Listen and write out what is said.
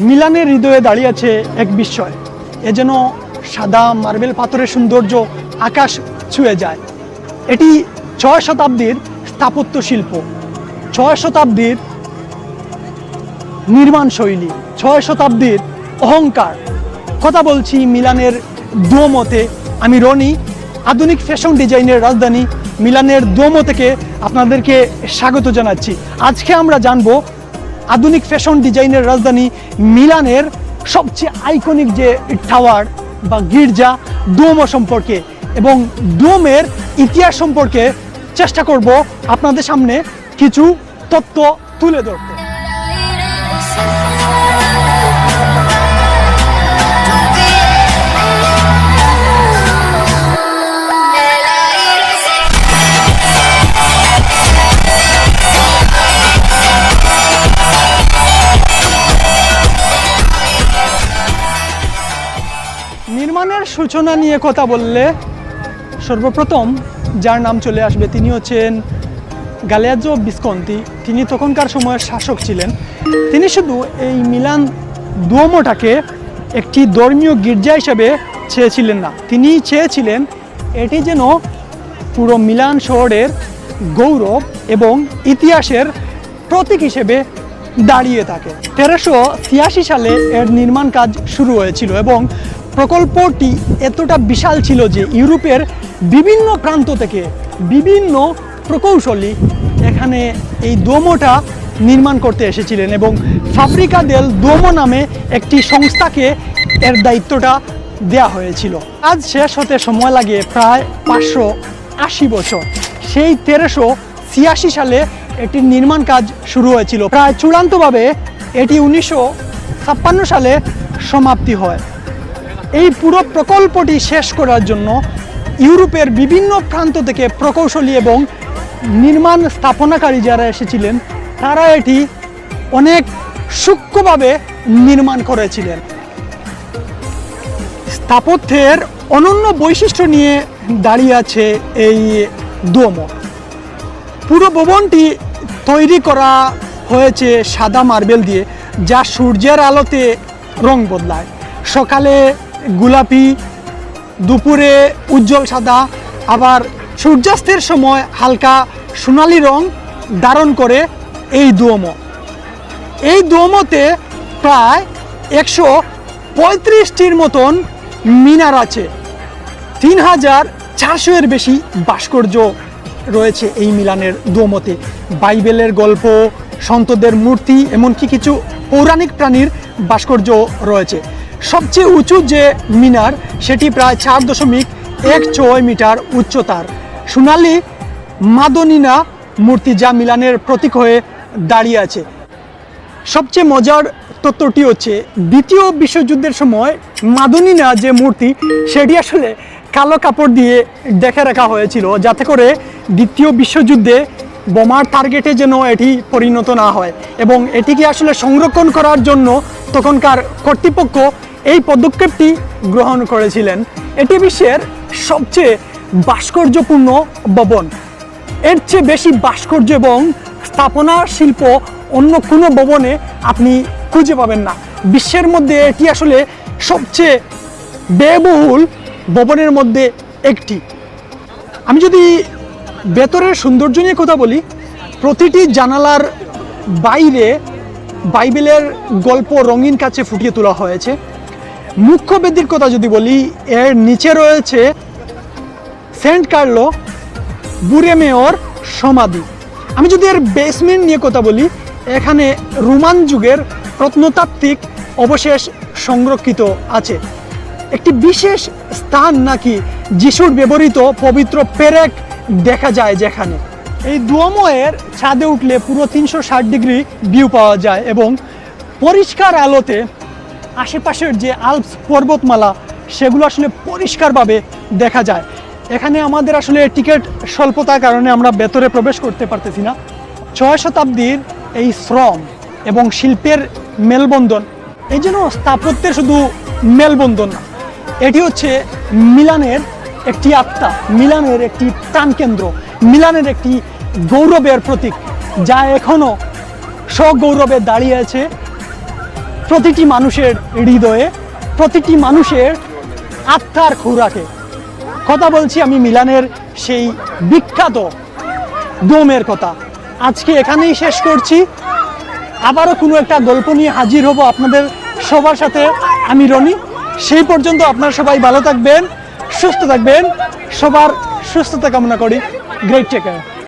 মিলানের হৃদয়ে দাঁড়িয়ে আছে এক বিস্ময়, এ যেন সাদা মার্বেল পাথরের সৌন্দর্য আকাশ ছুঁয়ে যায়। এটি 6 শতাব্দীর স্থাপত্য শিল্প, 6 শতাব্দীর নির্মাণ শৈলী, 6 শতাব্দীর অহংকার। কথা বলছি মিলানের দুয়োমোতে। আমি রনি, আধুনিক ফ্যাশন ডিজাইনের রাজধানী মিলানের দুয়োমো থেকে আপনাদেরকে স্বাগত জানাচ্ছি। আজকে আমরা জানবো আধুনিক ফ্যাশন ডিজাইনের রাজধানী মিলানের সবচেয়ে আইকনিক যে টাওয়ার বা গির্জা দুয়োমো সম্পর্কে এবং দুয়োমের ইতিহাস সম্পর্কে চেষ্টা করব আপনাদের সামনে কিছু তথ্য তুলে ধরতে। নির্মাণের সূচনা নিয়ে কথা বললে সর্বপ্রথম যার নাম চলে আসবে তিনি হচ্ছেন গালিয়াজো ভিসকন্তি। তিনি তখনকার সময়ের শাসক ছিলেন। তিনি শুধু এই মিলান দুয়োমোটাকে একটি ধর্মীয় গির্জা হিসেবে চেয়েছিলেন না, তিনি চেয়েছিলেন এটি যেন পুরো মিলান শহরের গৌরব এবং ইতিহাসের প্রতীক হিসেবে দাঁড়িয়ে থাকে। 1386 সালে এর নির্মাণ কাজ শুরু হয়েছিল এবং প্রকল্পটি এতটা বিশাল ছিল যে ইউরোপের বিভিন্ন প্রান্ত থেকে বিভিন্ন প্রকৌশলী এখানে এই দুয়োমোটা নির্মাণ করতে এসেছিলেন এবং ফাব্রিকা দেল দুয়োমো নামে একটি সংস্থাকে এর দায়িত্বটা দেয়া হয়েছিল। কাজ শেষ হতে সময় লাগে প্রায় 580 বছর। সেই 1386 সালে এটির নির্মাণ কাজ শুরু হয়েছিল। প্রায় চূড়ান্তভাবে এটি 1956 সালে সমাপ্তি হয়। এই পুরো প্রকল্পটি শেষ করার জন্য ইউরোপের বিভিন্ন প্রান্ত থেকে প্রকৌশলী এবং নির্মাণ স্থাপনাকারী যারা এসেছিলেন তারা এটি অনেক সূক্ষ্মভাবে নির্মাণ করেছিলেন। স্থাপত্যের অনন্য বৈশিষ্ট্য নিয়ে দাঁড়িয়ে আছে এই দুয়োমো। পুরো ভবনটি তৈরি করা হয়েছে সাদা মার্বেল দিয়ে, যা সূর্যের আলোতে রং বদলায়। সকালে গোলাপি, দুপুরে উজ্জ্বল সাদা, আবার সূর্যাস্তের সময় হালকা সোনালি রং ধারণ করে এই দুয়োমো। এই দুয়োমোতে প্রায় 135টির মতন মিনার আছে। 3400 এর বেশি ভাস্কর্য রয়েছে এই মিলানের দুয়োমোতে। বাইবেলের গল্প, সন্তদের মূর্তি, এমনকি কিছু পৌরাণিক প্রাণীর ভাস্কর্য রয়েছে। সবচেয়ে উঁচু যে মিনার সেটি প্রায় 4.16 মিটার উচ্চতার সোনালি মাদোনিনা মূর্তি, যা মিলানের প্রতীক হয়ে দাঁড়িয়ে আছে। সবচেয়ে মজার তথ্যটি হচ্ছে দ্বিতীয় বিশ্বযুদ্ধের সময় মাদোনিনা যে মূর্তি সেটি আসলে কালো কাপড় দিয়ে ঢেকে রাখা হয়েছিল, যাতে করে দ্বিতীয় বিশ্বযুদ্ধে বোমার টার্গেটে যেন এটি পরিণত না হয়। এবং এটিকে আসলে সংরক্ষণ করার জন্য তখনকার কর্তৃপক্ষ এই পদক্ষেপটি গ্রহণ করেছিলেন। এটি বিশ্বের সবচেয়ে ভাস্কর্যপূর্ণ ভবন। এর চেয়ে বেশি ভাস্কর্য এবং স্থাপনা শিল্প অন্য কোনো ভবনে আপনি খুঁজে পাবেন না। বিশ্বের মধ্যে এটি আসলে সবচেয়ে ব্যয়বহুল ভবনের মধ্যে একটি। আমি যদি ভেতরের সৌন্দর্য নিয়ে কথা বলি, প্রতিটি জানালার বাইরে বাইবেলের গল্প রঙিন কাচে ফুটিয়ে তোলা হয়েছে। মুখ্য বেদির কথা যদি বলি, এর নিচে রয়েছে সেন্ট কার্লো বুরেমেওর সমাধি। আমি যদি এর বেসমেন্ট নিয়ে কথা বলি, এখানে রোমান যুগের প্রত্নতাত্ত্বিক অবশেষ সংরক্ষিত আছে। একটি বিশেষ স্থান নাকি যিশুর ব্যবহৃত পবিত্র পেরেক দেখা যায়, যেখানে এই দুয়োমো এর ছাদে উঠলে পুরো 360 ডিগ্রি ভিউ পাওয়া যায় এবং পরিষ্কার আলোতে আশেপাশের যে আল্পস পর্বতমালা সেগুলো আসলে পরিষ্কারভাবে দেখা যায়। এখানে আমাদের আসলে টিকিট স্বল্পতার কারণে আমরা ভেতরে প্রবেশ করতে পারতেছি না। 6 শতাব্দীর এই শ্রম এবং শিল্পের মেলবন্ধন, এই জন্য স্থাপত্যের শুধু মেলবন্ধন না, এটি হচ্ছে মিলানের একটি আত্মা, মিলানের একটি প্রাণকেন্দ্র, মিলানের একটি গৌরবের প্রতীক, যা এখনো সগৌরবে দাঁড়িয়ে আছে প্রতিটি মানুষের হৃদয়ে, প্রতিটি মানুষের আত্মার খোরাকে। কথা বলছি আমি মিলানের সেই বিখ্যাত ডোমের কথা। আজকে এখানেই শেষ করছি, আবারও কোনো একটা গল্প নিয়ে হাজির হব আপনাদের সবার সাথে। আমি রনি। সেই পর্যন্ত আপনারা সবাই ভালো থাকবেন, সুস্থ থাকবেন, সবার সুস্থতা কামনা করি। Great take care.